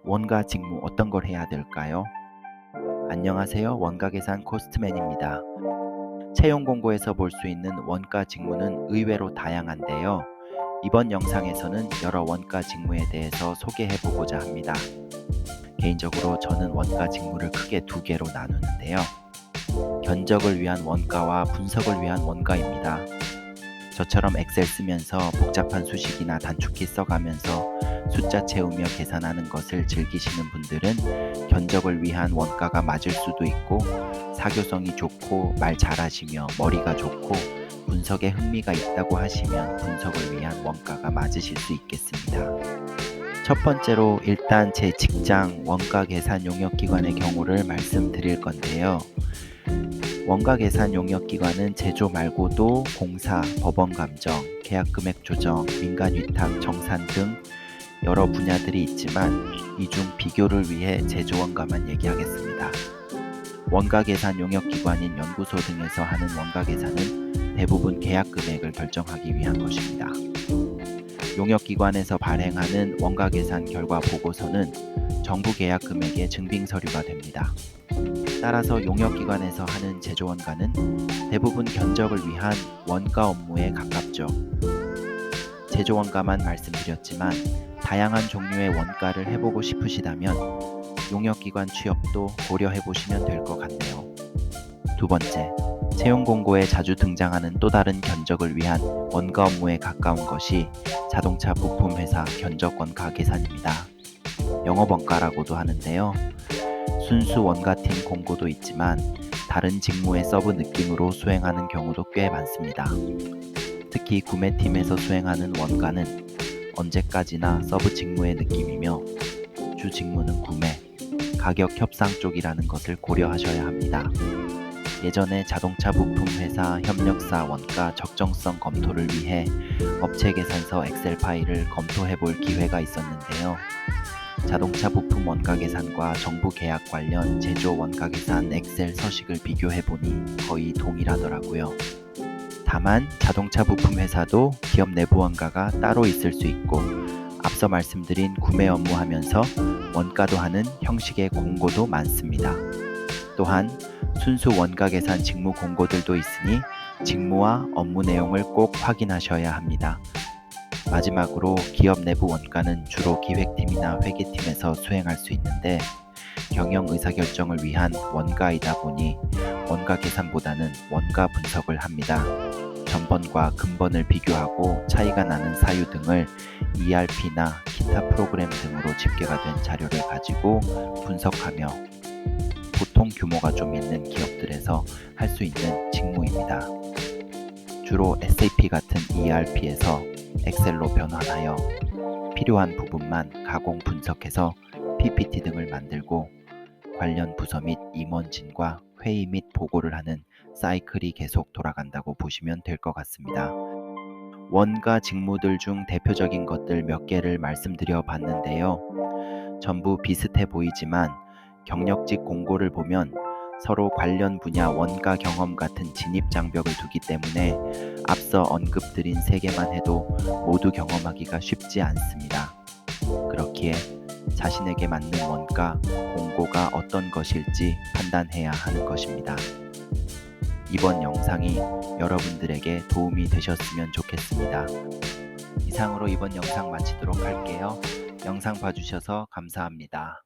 원가 직무 어떤 걸 해야 될까요? 안녕하세요. 원가 계산 코스트맨입니다. 채용 공고에서 볼 수 있는 원가 직무는 의외로 다양한데요. 이번 영상에서는 여러 원가 직무에 대해서 소개해 보고자 합니다. 개인적으로 저는 원가 직무를 크게 두 개로 나누는데요. 견적을 위한 원가와 분석을 위한 원가입니다. 저처럼 엑셀 쓰면서 복잡한 수식이나 단축키 써가면서 숫자 채우며 계산하는 것을 즐기시는 분들은 견적을 위한 원가가 맞을 수도 있고, 사교성이 좋고 말 잘하시며 머리가 좋고 분석에 흥미가 있다고 하시면 분석을 위한 원가가 맞으실 수 있겠습니다. 첫 번째로 일단 제 직장 원가 계산 용역 기관의 경우를 말씀드릴 건데요. 원가 계산 용역 기관은 제조 말고도 공사, 법원 감정, 계약 금액 조정, 민간 위탁, 정산 등 여러 분야들이 있지만 이 중 비교를 위해 제조 원가만 얘기하겠습니다. 원가 계산 용역 기관인 연구소 등에서 하는 원가 계산은 대부분 계약 금액을 결정하기 위한 것입니다. 용역 기관에서 발행하는 원가 계산 결과 보고서는 정부 계약 금액의 증빙 서류가 됩니다. 따라서 용역기관에서 하는 제조원가는 대부분 견적을 위한 원가 업무에 가깝죠. 제조원가만 말씀드렸지만 다양한 종류의 원가를 해보고 싶으시다면 용역기관 취업도 고려해보시면 될 것 같네요. 두 번째, 채용 공고에 자주 등장하는 또 다른 견적을 위한 원가 업무에 가까운 것이 자동차 부품 회사 견적 원가 계산입니다. 영업원가라고도 하는데요. 순수 원가팀 공고도 있지만 다른 직무의 서브 느낌으로 수행하는 경우도 꽤 많습니다. 특히 구매팀에서 수행하는 원가는 언제까지나 서브 직무의 느낌이며 주 직무는 구매, 가격 협상 쪽이라는 것을 고려하셔야 합니다. 예전에 자동차 부품 회사 협력사 원가 적정성 검토를 위해 업체 계산서 엑셀 파일을 검토해 볼 기회가 있었는데요. 자동차 부품 원가 계산과 정부 계약 관련 제조 원가 계산 엑셀 서식을 비교해 보니 거의 동일하더라고요. 다만 자동차 부품 회사도 기업 내부 원가가 따로 있을 수 있고, 앞서 말씀드린 구매 업무 하면서 원가도 하는 형식의 공고도 많습니다. 또한 순수 원가 계산 직무 공고들도 있으니 직무와 업무 내용을 꼭 확인하셔야 합니다. 마지막으로 기업 내부 원가는 주로 기획팀이나 회계팀에서 수행할 수 있는데 경영 의사결정을 위한 원가이다 보니 원가 계산보다는 원가 분석을 합니다. 전번과 근번을 비교하고 차이가 나는 사유 등을 ERP나 기타 프로그램 등으로 집계가 된 자료를 가지고 분석하며 보통 규모가 좀 있는 기업들에서 할 수 있는 직무입니다. 주로 SAP 같은 ERP에서 엑셀로 변환하여 필요한 부분만 가공 분석해서 PPT 등을 만들고 관련 부서 및 임원진과 회의 및 보고를 하는 사이클이 계속 돌아간다고 보시면 될 것 같습니다. 원가 직무들 중 대표적인 것들 몇 개를 말씀드려 봤는데요. 전부 비슷해 보이지만 경력직 공고를 보면 서로 관련 분야 원가 경험 같은 진입 장벽을 두기 때문에 앞서 언급드린 3개만 해도 모두 경험하기가 쉽지 않습니다. 그렇기에 자신에게 맞는 원가 공고가 어떤 것일지 판단해야 하는 것입니다. 이번 영상이 여러분들에게 도움이 되셨으면 좋겠습니다. 이상으로 이번 영상 마치도록 할게요. 영상 봐주셔서 감사합니다.